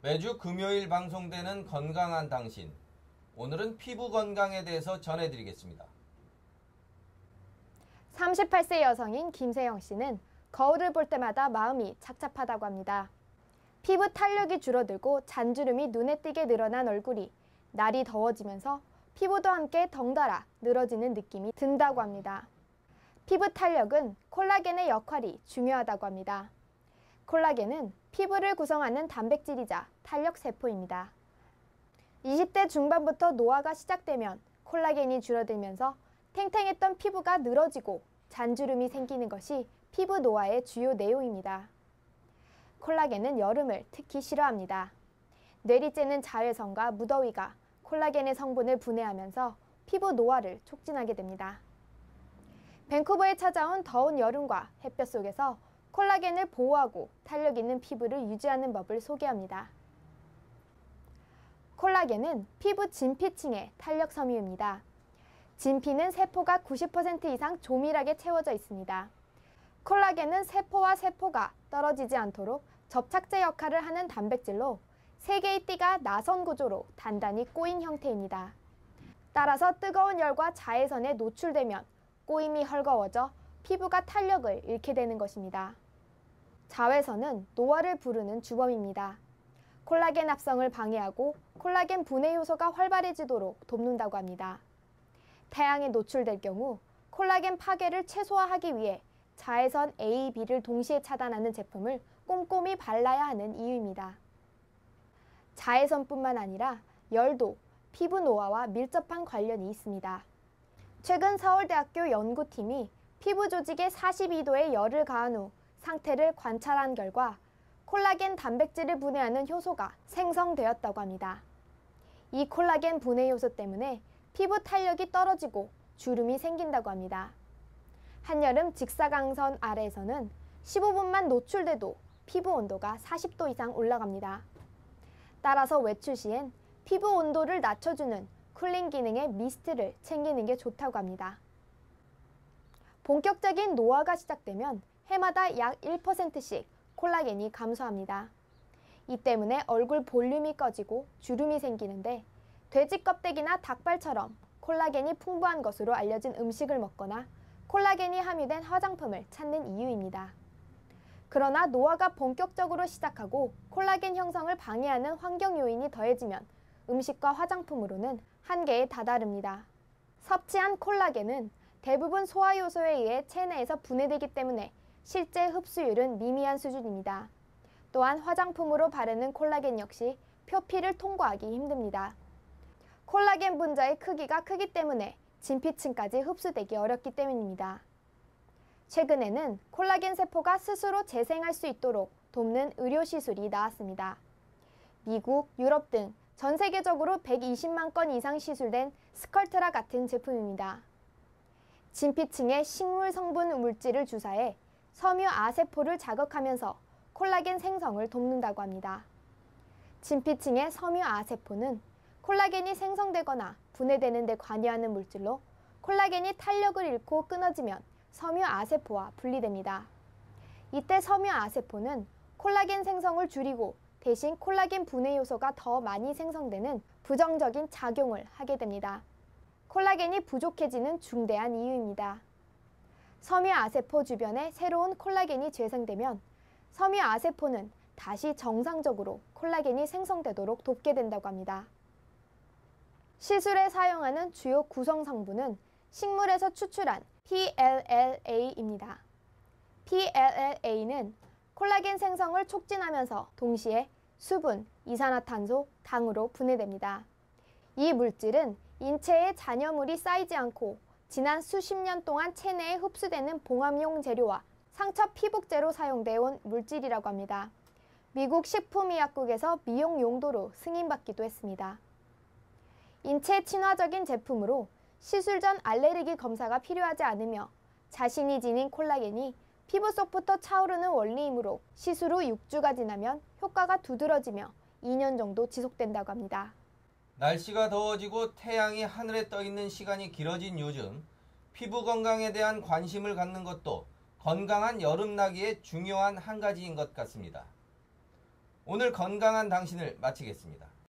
매주 금요일 방송되는 건강한 당신. 오늘은 피부 건강에 대해서 전해드리겠습니다. 38세 여성인 김세영 씨는 거울을 볼 때마다 마음이 착잡하다고 합니다. 피부 탄력이 줄어들고 잔주름이 눈에 띄게 늘어난 얼굴이 날이 더워지면서 피부도 함께 덩달아 늘어지는 느낌이 든다고 합니다. 피부 탄력은 콜라겐의 역할이 중요하다고 합니다. 콜라겐은 피부를 구성하는 단백질이자 탄력세포입니다. 20대 중반부터 노화가 시작되면 콜라겐이 줄어들면서 탱탱했던 피부가 늘어지고 잔주름이 생기는 것이 피부 노화의 주요 내용입니다. 콜라겐은 여름을 특히 싫어합니다. 뇌리 째는 자외선과 무더위가 콜라겐의 성분을 분해하면서 피부 노화를 촉진하게 됩니다. 밴쿠버에 찾아온 더운 여름과 햇볕 속에서 콜라겐을 보호하고 탄력 있는 피부를 유지하는 법을 소개합니다. 콜라겐은 피부 진피층의 탄력 섬유입니다. 진피는 세포가 90% 이상 조밀하게 채워져 있습니다. 콜라겐은 세포와 세포가 떨어지지 않도록 접착제 역할을 하는 단백질로 세 개의 띠가 나선 구조로 단단히 꼬인 형태입니다. 따라서 뜨거운 열과 자외선에 노출되면 꼬임이 헐거워져 피부가 탄력을 잃게 되는 것입니다. 자외선은 노화를 부르는 주범입니다. 콜라겐 합성을 방해하고 콜라겐 분해 효소가 활발해지도록 돕는다고 합니다. 태양에 노출될 경우 콜라겐 파괴를 최소화하기 위해 자외선 A, B를 동시에 차단하는 제품을 꼼꼼히 발라야 하는 이유입니다. 자외선뿐만 아니라 열도 피부 노화와 밀접한 관련이 있습니다. 최근 서울대학교 연구팀이 피부 조직에 42도의 열을 가한 후 상태를 관찰한 결과 콜라겐 단백질을 분해하는 효소가 생성되었다고 합니다. 이 콜라겐 분해 효소 때문에 피부 탄력이 떨어지고 주름이 생긴다고 합니다. 한여름 직사광선 아래에서는 15분만 노출돼도 피부 온도가 40도 이상 올라갑니다. 따라서 외출 시엔 피부 온도를 낮춰주는 쿨링 기능의 미스트를 챙기는 게 좋다고 합니다. 본격적인 노화가 시작되면 해마다 약 1%씩 콜라겐이 감소합니다. 이 때문에 얼굴 볼륨이 꺼지고 주름이 생기는데 돼지 껍데기나 닭발처럼 콜라겐이 풍부한 것으로 알려진 음식을 먹거나 콜라겐이 함유된 화장품을 찾는 이유입니다. 그러나 노화가 본격적으로 시작하고 콜라겐 형성을 방해하는 환경 요인이 더해지면 음식과 화장품으로는 한계에 다다릅니다. 섭취한 콜라겐은 대부분 소화 요소에 의해 체내에서 분해되기 때문에 실제 흡수율은 미미한 수준입니다. 또한 화장품으로 바르는 콜라겐 역시 표피를 통과하기 힘듭니다. 콜라겐 분자의 크기가 크기 때문에 진피층까지 흡수되기 어렵기 때문입니다. 최근에는 콜라겐 세포가 스스로 재생할 수 있도록 돕는 의료시술이 나왔습니다. 미국, 유럽 등 전 세계적으로 120만 건 이상 시술된 스컬트라 같은 제품입니다. 진피층에 식물 성분 물질을 주사해 섬유아세포를 자극하면서 콜라겐 생성을 돕는다고 합니다. 진피층의 섬유아세포는 콜라겐이 생성되거나 분해되는 데 관여하는 물질로 콜라겐이 탄력을 잃고 끊어지면 섬유아세포와 분리됩니다. 이때 섬유아세포는 콜라겐 생성을 줄이고 대신 콜라겐 분해 요소가 더 많이 생성되는 부정적인 작용을 하게 됩니다. 콜라겐이 부족해지는 중대한 이유입니다. 섬유아세포 주변에 새로운 콜라겐이 재생되면 섬유아세포는 다시 정상적으로 콜라겐이 생성되도록 돕게 된다고 합니다. 시술에 사용하는 주요 구성 성분은 식물에서 추출한 PLLA입니다. PLLA는 콜라겐 생성을 촉진하면서 동시에 수분, 이산화탄소, 당으로 분해됩니다. 이 물질은 인체에 잔여물이 쌓이지 않고 지난 수십 년 동안 체내에 흡수되는 봉합용 재료와 상처 피복제로 사용되어 온 물질이라고 합니다. 미국 식품의약국에서 미용 용도로 승인받기도 했습니다. 인체 친화적인 제품으로 시술 전 알레르기 검사가 필요하지 않으며 자신이 지닌 콜라겐이 피부 속부터 차오르는 원리이므로 시술 후 6주가 지나면 효과가 두드러지며 2년 정도 지속된다고 합니다. 날씨가 더워지고 태양이 하늘에 떠 있는 시간이 길어진 요즘 피부 건강에 대한 관심을 갖는 것도 건강한 여름나기의 중요한 한 가지인 것 같습니다. 오늘 건강한 당신을 마치겠습니다.